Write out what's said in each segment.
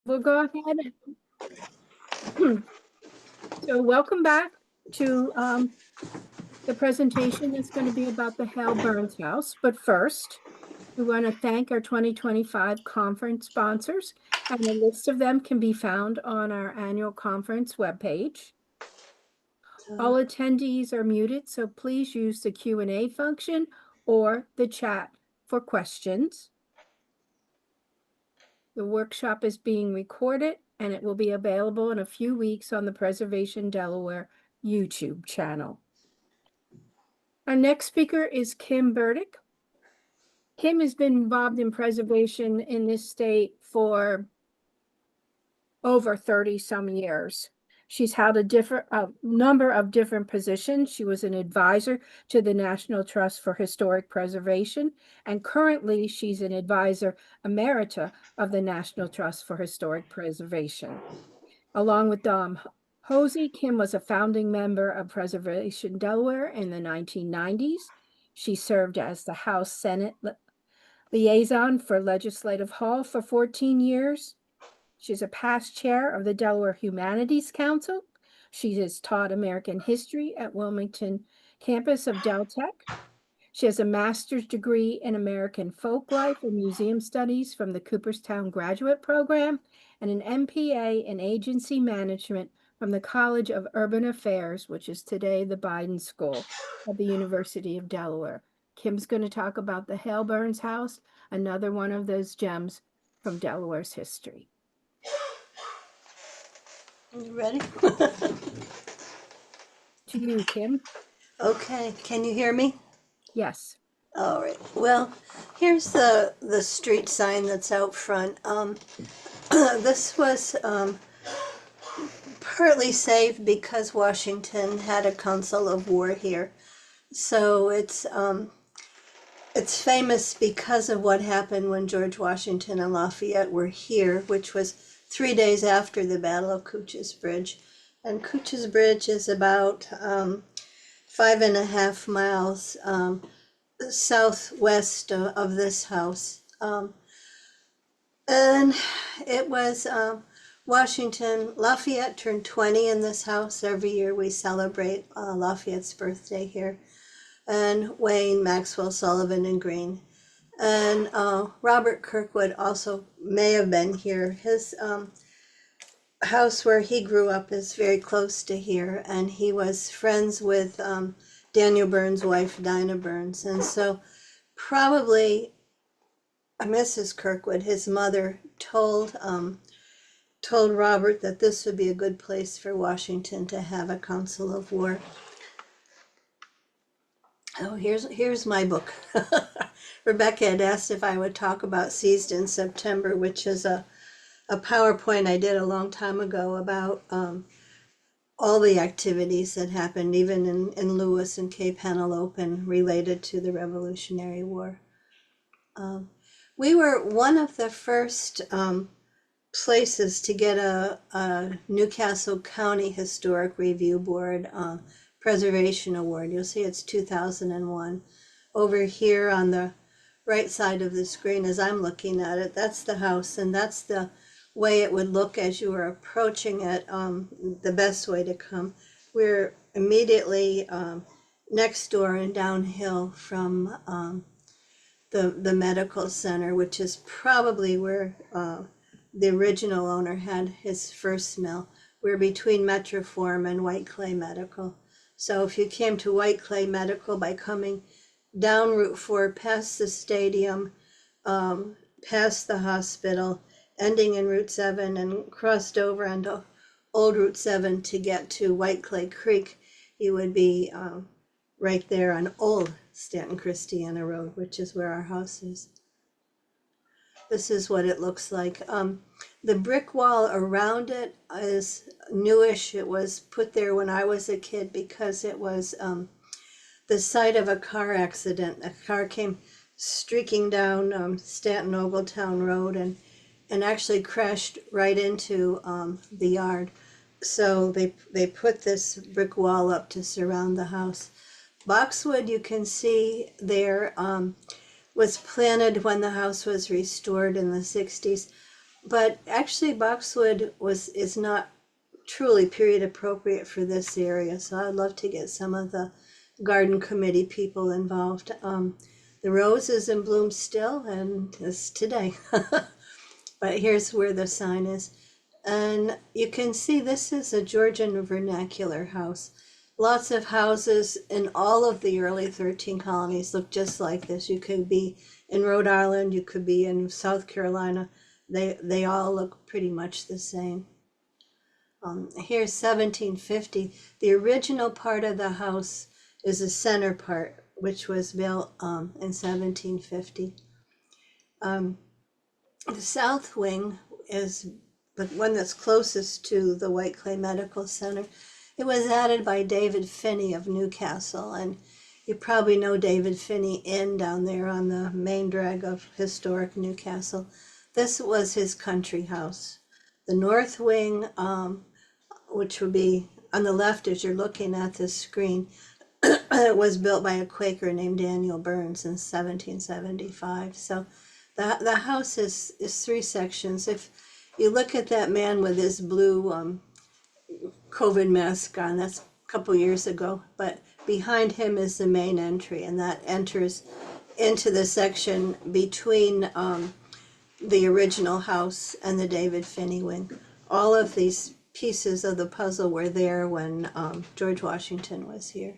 We'll go ahead. So welcome back to the presentation that's going to be about the Hale Byrnes House. But first, we want to thank our 2025 conference sponsors, and a list of them can be found on our annual conference webpage. All attendees are muted, so please use the Q&A function or the chat for questions. The workshop is being recorded and it will be available in a few weeks on the Preservation Delaware YouTube channel. Our next speaker is Kim Burdick. Kim has been involved in preservation in this state for over 30 some years. She's held a number of different positions. She was an advisor to the National Trust for Historic Preservation, and currently she's an advisor emerita of the National Trust for Historic Preservation. Along with Dom Hosey, Kim was a founding member of Preservation Delaware in the 1990s. She served as the House Senate liaison for Legislative Hall for 14 years. She's a past chair of the Delaware Humanities Council. She has taught American history at Wilmington campus of Deltech. She has a master's degree in American Folklife and Museum Studies from the Cooperstown Graduate Program and an MPA in Agency Management from the College of Urban Affairs, which is today the Biden School at the University of Delaware. Kim's going to talk about the Hale Byrnes House, another one of those gems from Delaware's history. You ready? To you, Kim. Okay, can you hear me? Yes. All right. Well, here's the street sign that's out front. This was partly saved because Washington had a council of war here. So it's famous because of what happened when George Washington and Lafayette were here, which was 3 days after the Battle of Cooch's Bridge. And Cooch's Bridge is about 5.5 miles southwest of this house. And it was Lafayette turned 20 in this house. Every year we celebrate Lafayette's birthday here. And Wayne, Maxwell, Sullivan, and Green. And Robert Kirkwood also may have been here. His house where he grew up is very close to here, and he was friends with Daniel Byrnes' wife, Dinah Byrnes. And so probably Mrs. Kirkwood, his mother, told Robert that this would be a good place for Washington to have a council of war. Oh, here's my book. Rebecca had asked if I would talk about Seized in September, which is a PowerPoint I did a long time ago about all the activities that happened, even in Lewis and Cape Henlope, and related to the Revolutionary War. We were one of the first places to get a Newcastle County Historic Review Board Preservation Award. You'll see it's 2001. Over here on the right side of the screen as I'm looking at it, that's the house, and that's the way it would look as you were approaching it, the best way to come. We're immediately next door and downhill from the medical center, which is probably where the original owner had his first mill. We're between Metroform and White Clay Medical. So if you came to White Clay Medical by coming down Route 4, past the stadium, past the hospital, ending in Route 7, and crossed over onto Old Route 7 to get to White Clay Creek, you would be right there on Old Stanton Christiana Road, which is where our house is. This is what it looks like. The brick wall around it is newish. It was put there when I was a kid because it was the site of a car accident. A car came streaking down Stanton Ogletown Road and actually crashed right into the yard. So they put this brick wall up to surround the house. Boxwood, you can see there, was planted when the house was restored in the 60s. But actually boxwood is not truly period appropriate for this area. So I'd love to get some of the garden committee people involved. The rose is in bloom still, and it's today. But here's where the sign is. And you can see this is a Georgian vernacular house. Lots of houses in all of the early 13 colonies look just like this. You could be in Rhode Island, you could be in South Carolina. They all look pretty much the same. Here's 1750. The original part of the house is the center part, which was built in 1750. The south wing is the one that's closest to the White Clay Medical Center. It was added by David Finney of Newcastle, and you probably know David Finney Inn down there on the main drag of historic Newcastle. This was his country house. The north wing, which would be on the left as you're looking at this screen, was built by a Quaker named Hale Byrnes in 1775. So the house is three sections. If you look at that man with his blue COVID mask on, that's a couple years ago, but behind him is the main entry, and that enters into the section between the original house and the David Finney wing. All of these pieces of the puzzle were there when George Washington was here.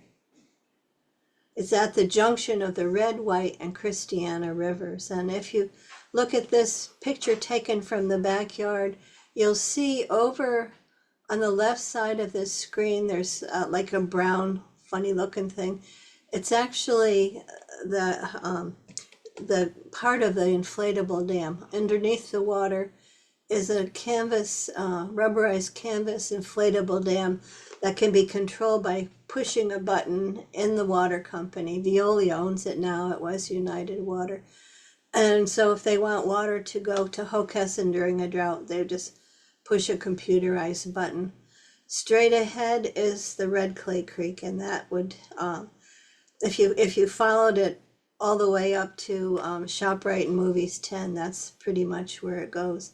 It's at the junction of the Red, White, and Christiana rivers. And if you look at this picture taken from the backyard, you'll see over on the left side of this screen, there's like a brown, funny looking thing. It's actually the part of the inflatable dam. Underneath the water is a canvas, rubberized canvas inflatable dam that can be controlled by pushing a button in the water company. Veolia owns it now. It was United Water. And so if they want water to go to Hockessin during a drought, they just push a computerized button. Straight ahead is the Red Clay Creek, and that would, if you followed it all the way up to ShopRite and Movies 10, that's pretty much where it goes.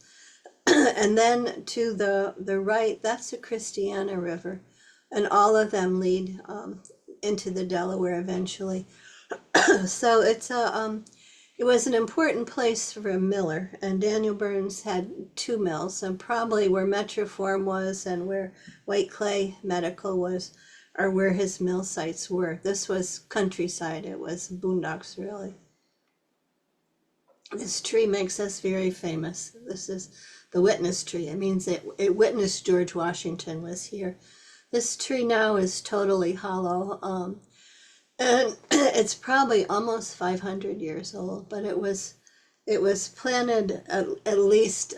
And then to the right, that's the Christiana River, and all of them lead into the Delaware eventually. So it was an important place for a miller, and Daniel Byrnes had two mills, and probably where Metroform was and where White Clay Medical was, are where his mill sites were. This was countryside. It was boondocks, really. This tree makes us very famous. This is the witness tree. It means it witnessed George Washington was here. This tree now is totally hollow, and it's probably almost 500 years old, but it was planted at least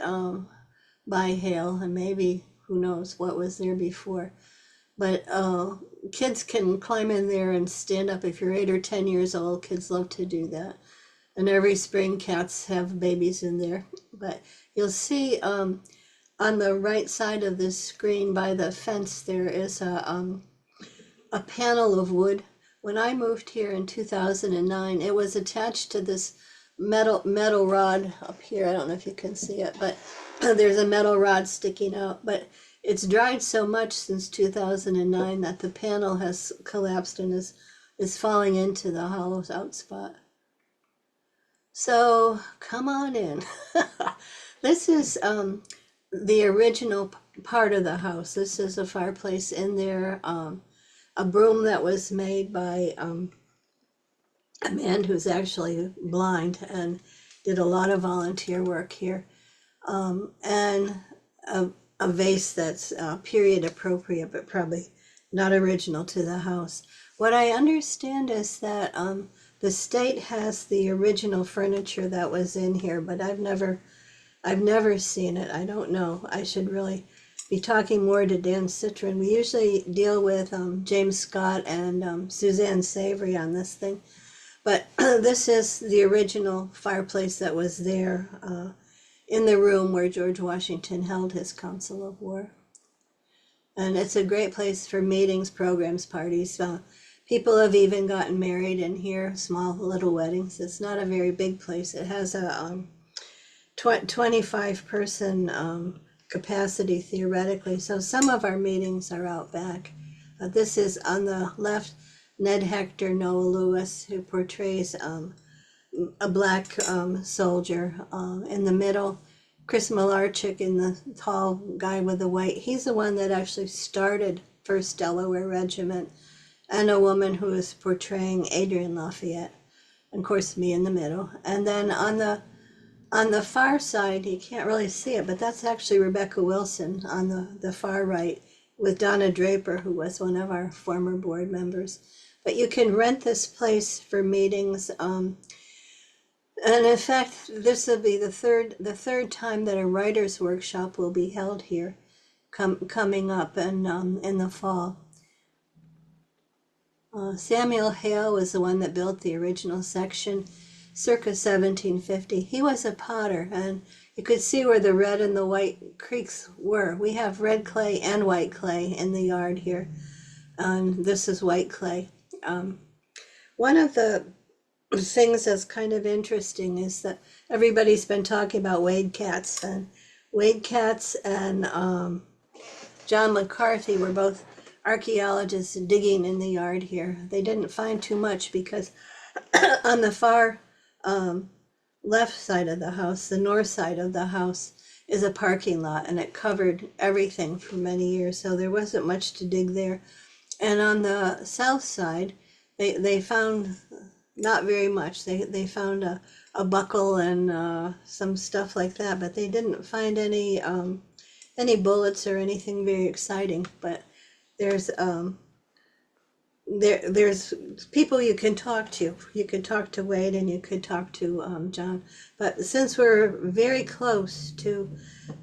by Hale, and maybe who knows what was there before. But kids can climb in there and stand up. If you're 8 or 10 years old, kids love to do that. And every spring cats have babies in there. But you'll see on the right side of this screen by the fence, there is a panel of wood. When I moved here in 2009, it was attached to this metal rod up here. I don't know if you can see it, but there's a metal rod sticking out. But it's dried so much since 2009 that the panel has collapsed and is falling into the hollowed out spot. So come on in. This is the original part of the house. This is a fireplace in there, a broom that was made by a man who's actually blind and did a lot of volunteer work here, and a vase that's period appropriate, but probably not original to the house. What I understand is that the state has the original furniture that was in here, but I've never seen it. I don't know. I should really be talking more to Dan Citron. We usually deal with James Scott and Suzanne Savory on this thing, but this is the original fireplace that was there in the room where George Washington held his Council of War. And it's a great place for meetings, programs, parties. People have even gotten married in here, small little weddings. It's not a very big place. It has a 25 person capacity theoretically. So some of our meetings are out back. This is on the left, Ned Hector, Noah Lewis, who portrays a black soldier. In the middle, Chris Malarchik, in the tall guy with the white. He's the one that actually started First Delaware Regiment, and a woman who is portraying Adrian Lafayette. And of course, me in the middle. And then on the far side, you can't really see it, but that's actually Rebecca Wilson on the far right, with Donna Draper, who was one of our former board members. But you can rent this place for meetings. And in fact, this will be the third time that a writer's workshop will be held here, coming up in the fall. Samuel Hale was the one that built the original section circa 1750. He was a potter, and you could see where the red and the white creeks were. We have red clay and white clay in the yard here, and this is white clay. One of the things that's kind of interesting is that everybody's been talking about Wade Katz, and John McCarthy were both archaeologists digging in the yard here. They didn't find too much because on the far left side of the house, the north side of the house, is a parking lot, and it covered everything for many years, so there wasn't much to dig there. And on the south side, they found not very much. They found a buckle and some stuff like that, but they didn't find any bullets or anything very exciting. But there's there's people you can talk to. You could talk to Wade, and you could talk to John. But since we're very close to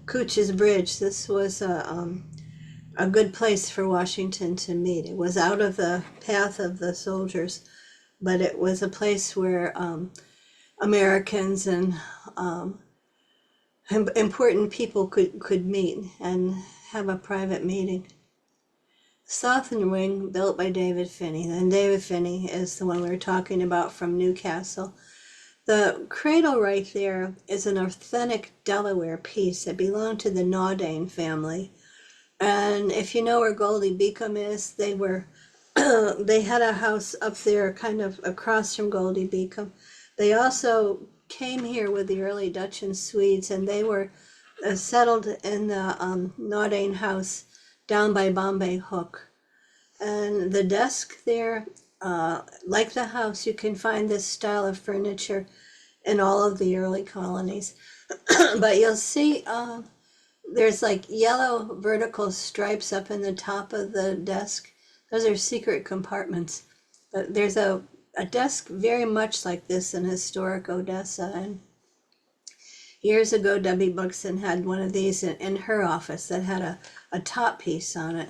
Cooch's Bridge, this was a good place for Washington to meet. It was out of the path of the soldiers, but it was a place where Americans and important people could meet and have a private meeting. Southern wing, built by David Finney. And David Finney is the one we were talking about from Newcastle. The cradle right there is an authentic Delaware piece that belonged to the Naudane family. And if you know where Goldie Beacom is, they had a house up there kind of across from Goldie Beacom. They also came here with the early Dutch and Swedes, and they were settled in the Naudane house down by Bombay Hook. And the desk there, like the house, you can find this style of furniture in all of the early colonies. But you'll see there's like yellow vertical stripes up in the top of the desk. Those are secret compartments. But there's a desk very much like this in historic Odessa. And years ago, Debbie Buxton had one of these in her office that had a top piece on it.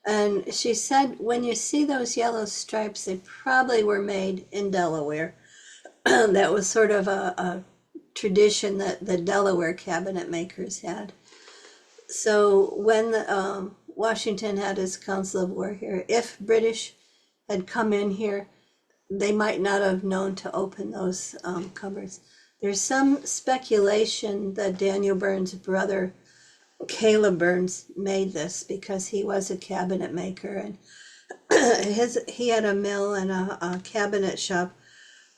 And she said, when you see those yellow stripes, they probably were made in Delaware. That was sort of a tradition that the Delaware cabinet makers had. So when Washington had his Council of War here, if British had come in here, they might not have known to open those cupboards. There's some speculation that Daniel Byrnes' brother, Hale Byrnes, made this because he was a cabinet maker, and he had a mill and a cabinet shop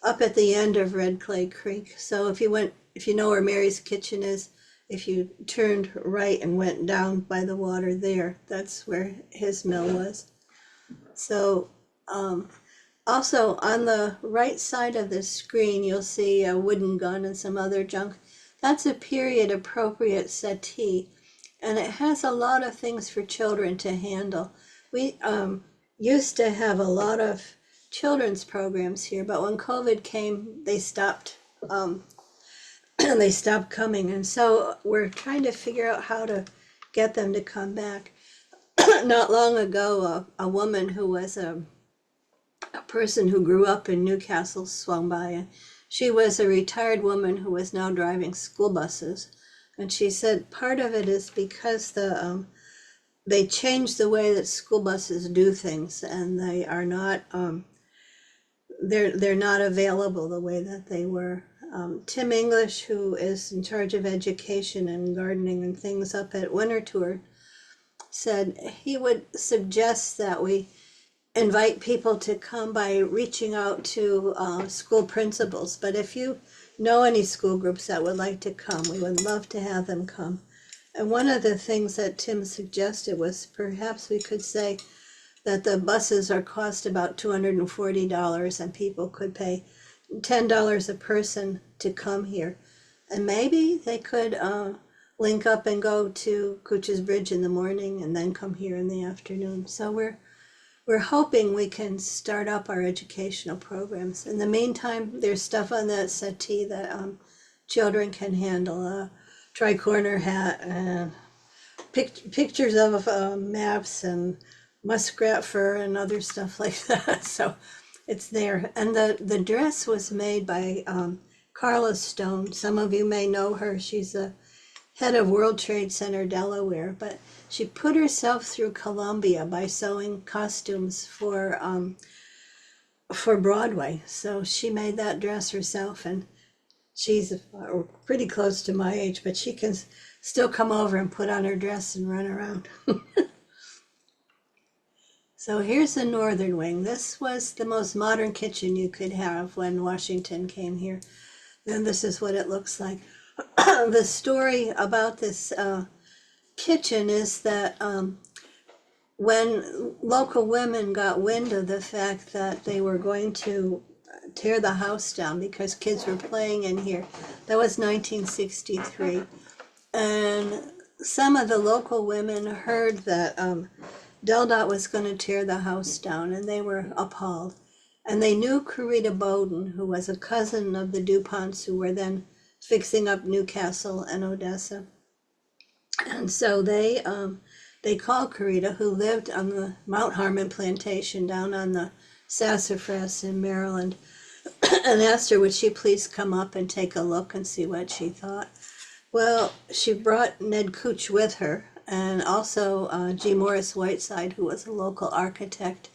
up at the end of Red Clay Creek. So if you know where Mary's Kitchen is, if you turned right and went down by the water there, that's where his mill was. So also on the right side of the screen, you'll see a wooden gun and some other junk. That's a period appropriate settee, and it has a lot of things for children to handle. We used to have a lot of children's programs here, but when COVID came, they stopped. They stopped coming, and so we're trying to figure out how to get them to come back. Not long ago, a woman who was a person who grew up in Newcastle swung by, and she was a retired woman who was now driving school buses. And she said part of it is because they changed the way that school buses do things, and they are not they're not available the way that they were. Tim English, who is in charge of education and gardening and things up at Winter Tour, said he would suggest that we invite people to come by reaching out to school principals. But if you know any school groups that would like to come, we would love to have them come. And one of the things that Tim suggested was perhaps we could say that the buses are cost about $240 and people could pay $10 a person to come here. And maybe they could link up and go to Cooch's Bridge in the morning and then come here in the afternoon. So we're hoping we can start up our educational programs. In the meantime, there's stuff on that settee that children can handle. A tri-corner hat and pictures of maps and muskrat fur and other stuff like that. So it's there. And the dress was made by Carla Stone. Some of you may know her. She's the head of World Trade Center Delaware, but she put herself through Columbia by sewing costumes for Broadway. So she made that dress herself, and she's pretty close to my age, but she can still come over and put on her dress and run around. So here's the northern wing. This was the most modern kitchen you could have when Washington came here. Then this is what it looks like. The story about this kitchen is that when local women got wind of the fact that they were going to tear the house down because kids were playing in here, that was 1963. And some of the local women heard that Del Dot was going to tear the house down, and they were appalled. And they knew Corita Bowden, who was a cousin of the DuPonts, who were then fixing up Newcastle and Odessa. And so they called Corita, who lived on the Mount Harmon plantation down on the Sassafras in Maryland, and asked her, would she please come up and take a look and see what she thought. Well, she brought Ned Cooch with her, and also G. Morris Whiteside, who was a local architect.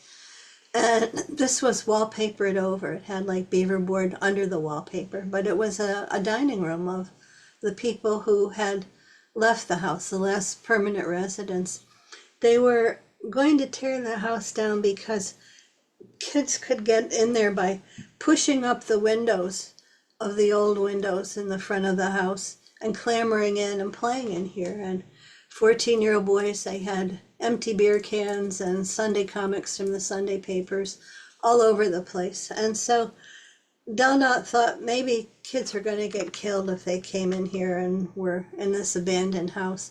And this was wallpapered over. It had like beaver board under the wallpaper, but it was a dining room of the people who had left the house, the last permanent residents. They were going to tear the house down because kids could get in there by pushing up the windows of the old windows in the front of the house and clambering in and playing in here. And 14-year-old boys, they had empty beer cans and Sunday comics from the Sunday papers all over the place. And so Del Dot thought maybe kids are going to get killed if they came in here and were in this abandoned house.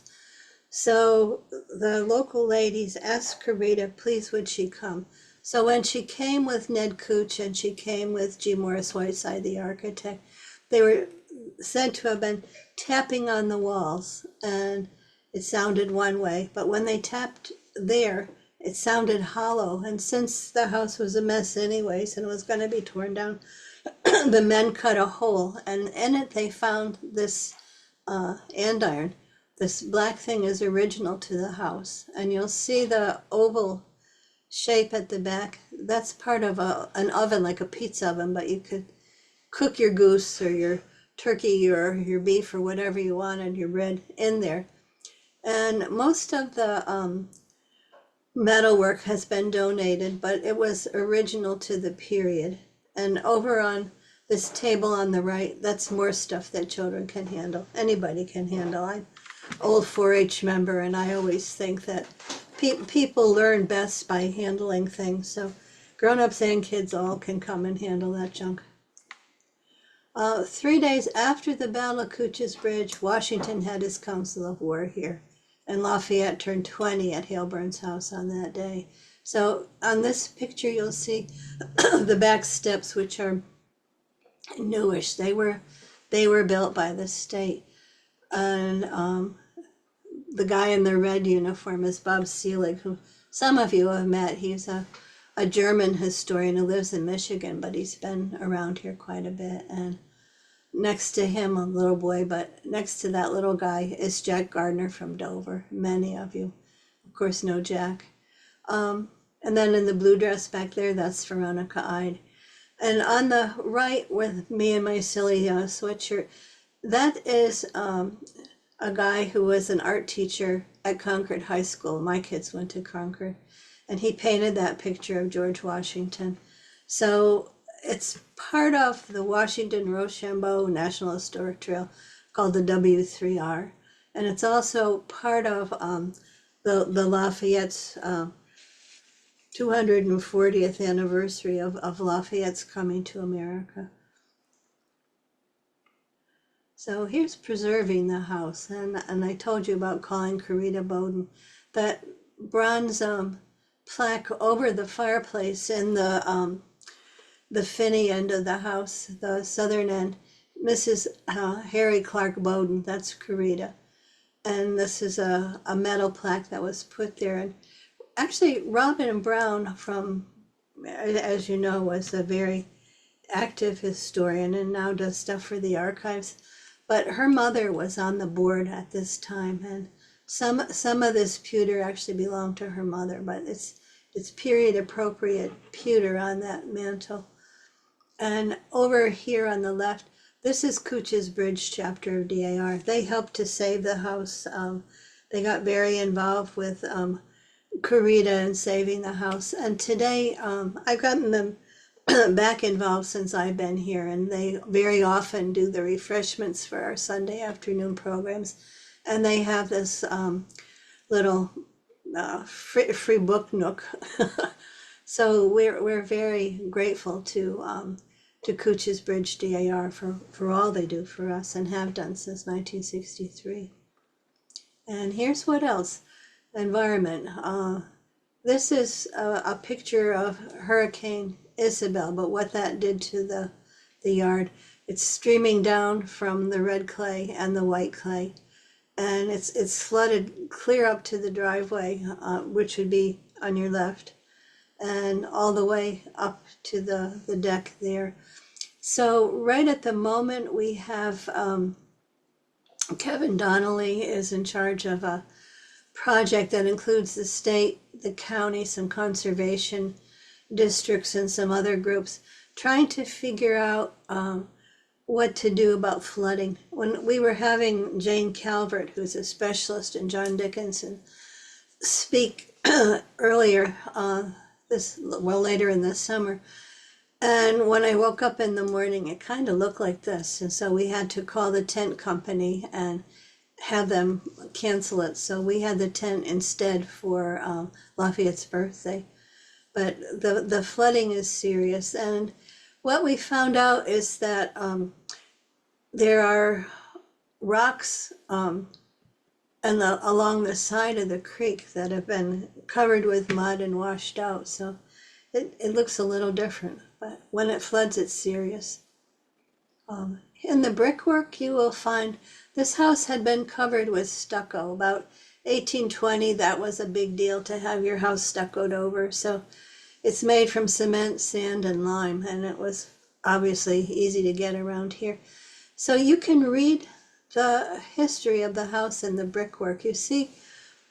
So the local ladies asked Corita, please would she come? So when she came with Ned Cooch and she came with G. Morris Whiteside, the architect, they were said to have been tapping on the walls, and it sounded one way, but when they tapped there, it sounded hollow. And since the house was a mess anyways and was going to be torn down, the men cut a hole, and in it they found this andiron. This black thing is original to the house, and you'll see the oval shape at the back. That's part of an oven, like a pizza oven, but you could cook your goose or your turkey or your beef or whatever you wanted, your bread in there. And most of the metalwork has been donated, but it was original to the period. And over on this table on the right, that's more stuff that children can handle. Anybody can handle. I'm an old 4-H member, and I always think that people learn best by handling things. So grown-ups and kids all can come and handle that junk. 3 days after the Battle of Cooch's Bridge, Washington had his Council of War here, and Lafayette turned 20 at Hale Byrnes' house on that day. So on this picture, you'll see the back steps, which are newish. They were built by the state. And the guy in the red uniform is Bob Selig, who some of you have met. He's a German historian who lives in Michigan, but he's been around here quite a bit. And next to him, a little boy, but next to that little guy is Jack Gardner from Dover. Many of you, of course, know Jack. And then in the blue dress back there, that's Veronica Ide. And on the right with me and my silly sweatshirt, that is a guy who was an art teacher at Concord High School. My kids went to Concord, and he painted that picture of George Washington. So it's part of the Washington Rochambeau National Historic Trail called the W3R. And it's also part of the Lafayette's 240th anniversary of Lafayette's coming to America. So here's preserving the house, and I told you about calling Corita Bowden. That bronze plaque over the fireplace in the Finney end of the house, the southern end, Mrs. Harry Clark Bowden, that's Corita. And this is a metal plaque that was put there. And actually, Robin Brown, from, as you know, was a very active historian and now does stuff for the archives. But her mother was on the board at this time, and some of this pewter actually belonged to her mother, but it's period appropriate pewter on that mantle. And over here on the left, this is Cooch's Bridge chapter of DAR. They helped to save the house. They got very involved with Corita and saving the house. And today, I've gotten them back involved since I've been here, and they very often do the refreshments for our Sunday afternoon programs. And they have this little free book nook. So we're very grateful to Cooch's Bridge DAR for all they do for us and have done since 1963. And here's what else. Environment. This is a picture of Hurricane Isabel, but what that did to the yard. It's streaming down from the red clay and the white clay, and it's flooded clear up to the driveway, which would be on your left, and all the way up to the deck there. So right at the moment we have Kevin Donnelly is in charge of a project that includes the state, the county, some conservation districts, and some other groups, trying to figure out what to do about flooding. When we were having Jane Calvert, who's a specialist in John Dickinson, speak earlier later in the summer. And when I woke up in the morning, it kind of looked like this. And so we had to call the tent company and have them cancel it. So we had the tent instead for Lafayette's birthday. But the flooding is serious. And what we found out is that there are rocks along the side of the creek that have been covered with mud and washed out. So it looks a little different. But when it floods, it's serious. In the brickwork, you will find this house had been covered with stucco. About 1820, that was a big deal to have your house stuccoed over. So it's made from cement, sand, and lime, and it was obviously easy to get around here. So you can read the history of the house in the brickwork. You see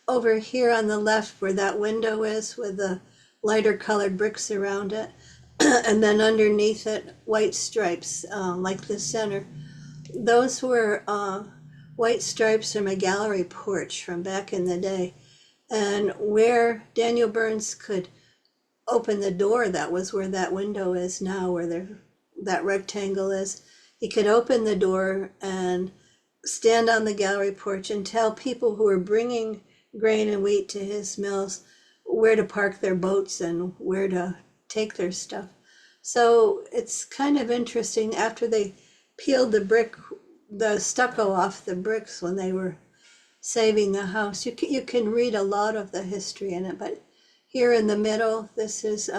over here on the left where that window is with the lighter colored bricks around it, and then underneath it, white stripes, like the center. Those were white stripes from a gallery porch from back in the day. And where Daniel Byrnes could open the door, that was where that window is now, where that rectangle is. He could open the door and stand on the gallery porch and tell people who were bringing grain and wheat to his mills where to park their boats and where to take their stuff. So it's kind of interesting. After they peeled the stucco off the bricks when they were saving the house, you can read a lot of the history in it. But here in the middle, this is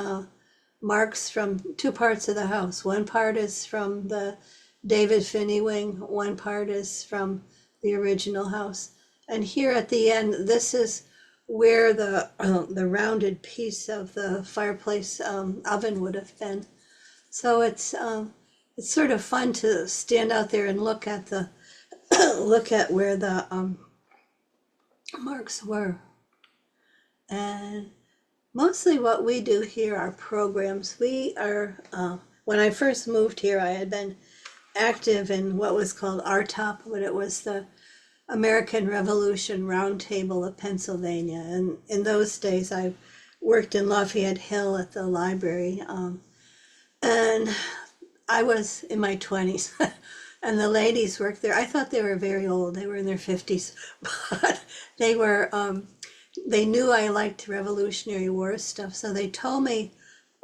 marks from two parts of the house. One part is from the David Finney wing, one part is from the original house. And here at the end, this is where the rounded piece of the fireplace oven would have been. So it's sort of fun to stand out there and look at where the marks were. And mostly what we do here are programs. We are when I first moved here, I had been active in what was called RTOP, but it was the American Revolution Roundtable of Pennsylvania. And in those days, I worked in Lafayette Hill at the library. And I was in my 20s, and the ladies worked there. I thought they were very old. They were in their 50s, but they were, they knew I liked Revolutionary War stuff. So they told me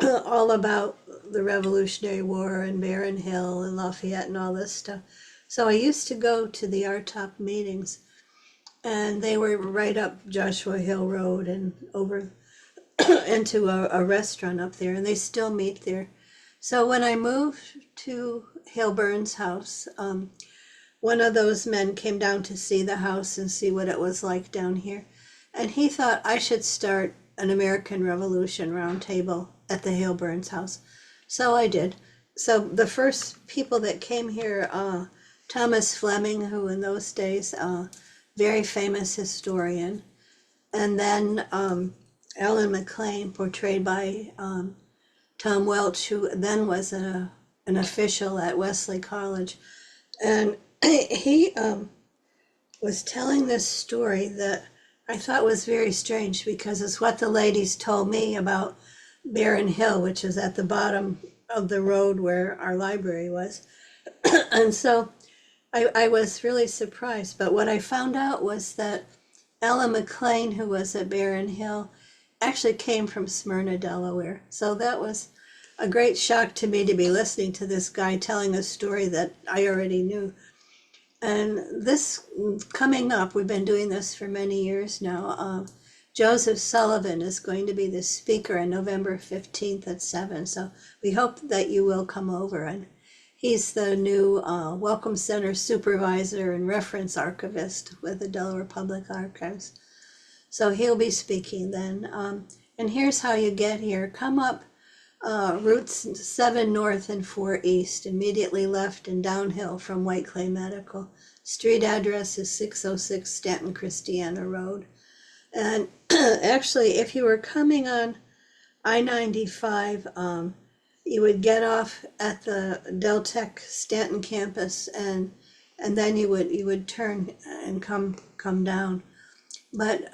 all about the Revolutionary War and Baron Hill and Lafayette and all this stuff. So I used to go to the RTOP meetings, and they were right up Joshua Hill Road and over into a restaurant up there, and they still meet there. So when I moved to Hale Byrnes' house, one of those men came down to see the house and see what it was like down here. And he thought I should start an American Revolution roundtable at the Hale Byrnes house. So I did. So the first people that came here, Thomas Fleming, who in those days, very famous historian, and then Ellen McLean, portrayed by Tom Welch, who then was an official at Wesley College. And he was telling this story that I thought was very strange, because it's what the ladies told me about Baron Hill, which is at the bottom of the road where our library was. And so I was really surprised. But what I found out was that Ella McLean, who was at Baron Hill, actually came from Smyrna, Delaware. So that was a great shock to me to be listening to this guy telling a story that I already knew. And this coming up, we've been doing this for many years now. Joseph Sullivan is going to be the speaker on November 15th at 7. So we hope that you will come over. And he's the new Welcome Center supervisor and reference archivist with the Delaware Public Archives. So he'll be speaking then. And here's how you get here. Come up routes 7 north and 4 east, immediately left and downhill from White Clay Medical. Street address is 606 Stanton Christiana Road. And actually, if you were coming on I-95, you would get off at the Deltec Stanton campus, and then you would turn and come down. But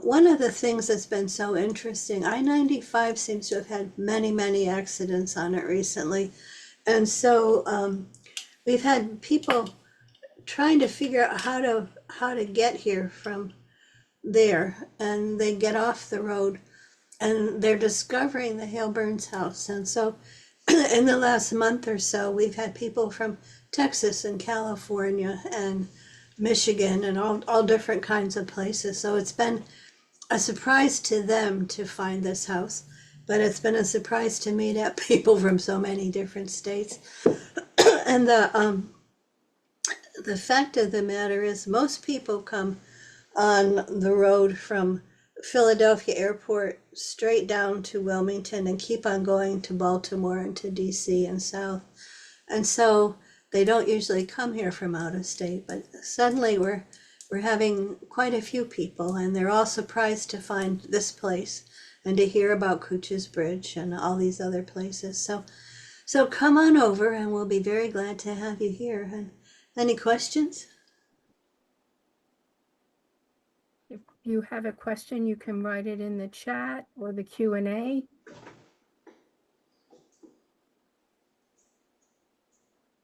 one of the things that's been so interesting, I-95 seems to have had many accidents on it recently. And so we've had people trying to figure out how to get here from there. And they get off the road and they're discovering the Hale Byrnes house. And so in the last month or so, we've had people from Texas and California and Michigan and all different kinds of places. So it's been a surprise to them to find this house, but it's been a surprise to meet up people from so many different states. And the fact of the matter is, most people come on the road from Philadelphia Airport straight down to Wilmington and keep on going to Baltimore and to DC and south. And so they don't usually come here from out of state, but suddenly we're having quite a few people, and they're all surprised to find this place and to hear about Cooch's Bridge and all these other places. So come on over, and we'll be very glad to have you here. And any questions? If you have a question, you can write it in the chat or the Q&A.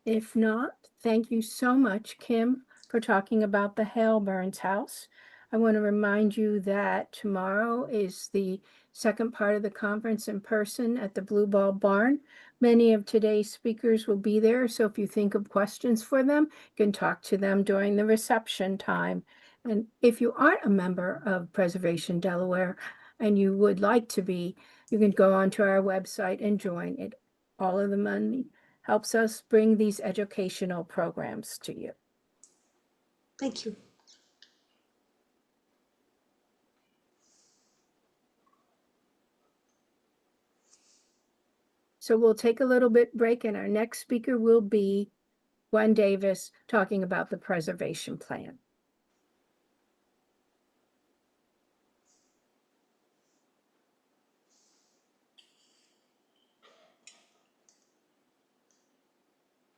If not, thank you so much, Kim, for talking about the Hale Byrnes house. I want to remind you that tomorrow is the second part of the conference in person at the Blue Ball Barn. Many of today's speakers will be there, so if you think of questions for them, you can talk to them during the reception time. And if you aren't a member of Preservation Delaware and you would like to be, you can go onto our website and join it. All of the money helps us bring these educational programs to you. Thank you. So we'll take a little bit break, and our next speaker will be Gwen Davis talking about the preservation plan.